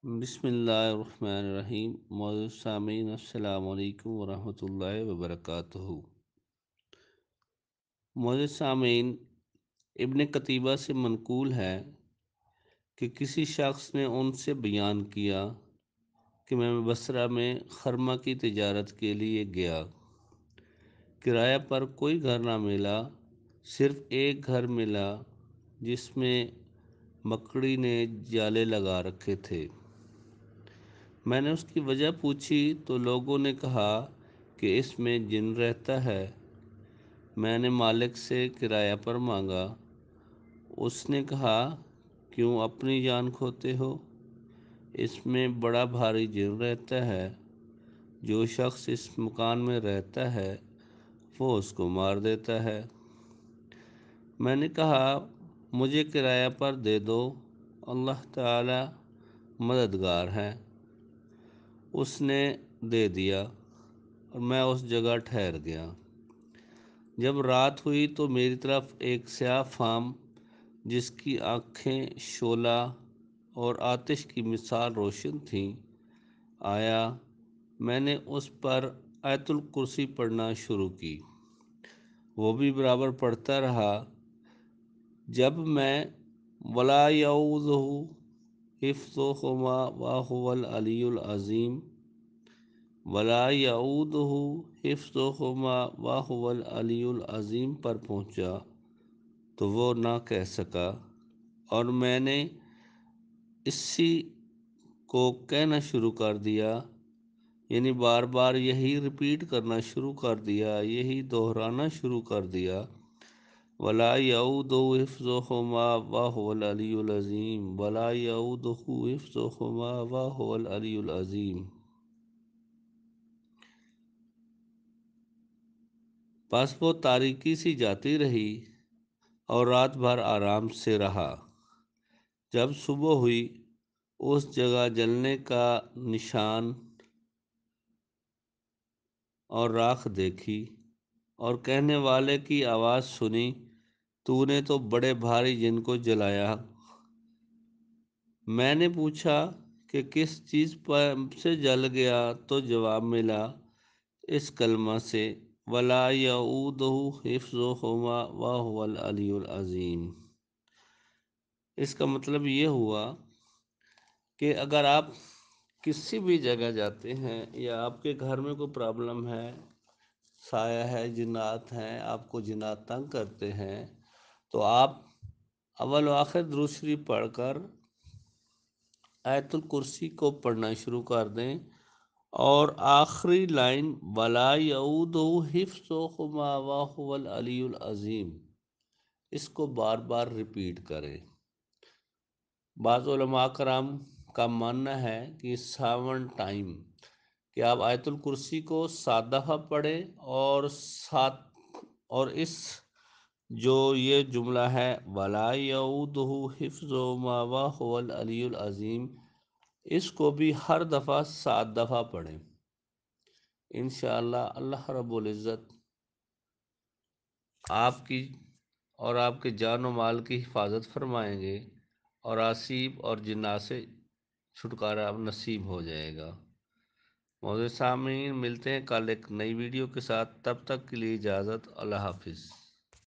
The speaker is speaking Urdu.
بسم اللہ الرحمن الرحیم۔ معزز سامعین، السلام علیکم ورحمۃ اللہ وبرکاتہ۔ معزز سامعین، ابن قتیبہ سے منقول ہے کہ کسی شخص نے ان سے بیان کیا کہ میں بصرہ میں خرمہ کی تجارت کے لیے گیا۔ کرایہ پر کوئی گھر نہ ملا، صرف ایک گھر ملا جس میں مکڑی نے جالے لگا رکھے تھے۔ میں نے اس کی وجہ پوچھی تو لوگوں نے کہا کہ اس میں جن رہتا ہے۔ میں نے مالک سے کرایہ پر مانگا۔ اس نے کہا، کیوں اپنی جان کھوتے ہو؟ اس میں بڑا بھاری جن رہتا ہے۔ جو شخص اس مکان میں رہتا ہے وہ اس کو مار دیتا ہے۔ میں نے کہا، مجھے کرایہ پر دے دو، اللہ تعالی مددگار ہے۔ اس نے دے دیا اور میں اس جگہ ٹھہر گیا۔ جب رات ہوئی تو میری طرف ایک سیاہ فام جس کی آنکھیں شعلہ اور آتش کی مثال روشن تھیں آیا۔ میں نے اس پر آیت الکرسی پڑھنا شروع کی۔ وہ بھی برابر پڑھتا رہا۔ جب میں وَلَا يَئُودُهُ حِفْظُهُمَا وَهُوَ الْعَلِيُّ الْعَظِيمُ وَلَا يَئُودُهُ حِفْظُهُمَا وَهُوَ الْعَلِيُّ الْعَظِيمُ پر پہنچا تو وہ نہ کہہ سکا، اور میں نے اسی کو کہنا شروع کر دیا، یعنی بار بار یہی ریپیٹ کرنا شروع کر دیا، یہی دہرانا شروع کر دیا۔ وَلَا يَئُودُهُ حِفْظُهُمَا وَهُوَ الْعَلِيُّ الْعَظِيمُ وَلَا يَئُودُهُ حِفْظُهُمَا وَهُوَ الْعَلِيُّ الْعَظِيمُ۔ بس وہ تاریکی سی جاتی رہی اور رات بھر آرام سے رہا۔ جب صبح ہوئی، اس جگہ جلنے کا نشان اور راکھ دیکھی اور کہنے والے کی آواز سنی، تو نے تو بڑے بھاری جن کو جلایا۔ میں نے پوچھا کہ کس چیز سے جل گیا، تو جواب ملا، اس کلمہ سے، وَلَا يَئُودُهُ حِفْظُهُمَا وَهُوَ الْعَلِيُّ الْعَظِيمُ۔ اس کا مطلب یہ ہوا کہ اگر آپ کسی بھی جگہ جاتے ہیں یا آپ کے گھر میں کوئی پرابلم ہے، سایہ ہے، جنات ہیں، آپ کو جنات تنگ کرتے ہیں، تو آپ اول و آخر درود شریف پڑھ کر آیت الکرسی کو پڑھنا شروع کر دیں، اور آخری لائن وَلَا يَئُودُهُ حِفْظُهُمَا وَهُوَ الْعَلِيُّ الْعَظِيمُ اس کو بار بار ریپیٹ کریں۔ بعض علماء کرام کا ماننا ہے کہ 7 ٹائم کہ آپ آیت الکرسی کو 7 دفعہ پڑھیں، اور اس جو یہ جملہ ہے وَلَا يَئُودُهُ حِفْظُهُمَا وَهُوَ الْعَلِيُّ الْعَظِيمُ اس کو بھی ہر دفعہ 7 دفعہ پڑھیں۔ انشاءاللہ اللہ رب العزت آپ کی اور آپ کے جان و مال کی حفاظت فرمائیں گے، اور آسیب اور جنات سے چھٹکارا نصیب ہو جائے گا۔ معزز سامعین، ملتے ہیں کل ایک نئی ویڈیو کے ساتھ، تب تک کے لیے اجازت، اللہ حافظ۔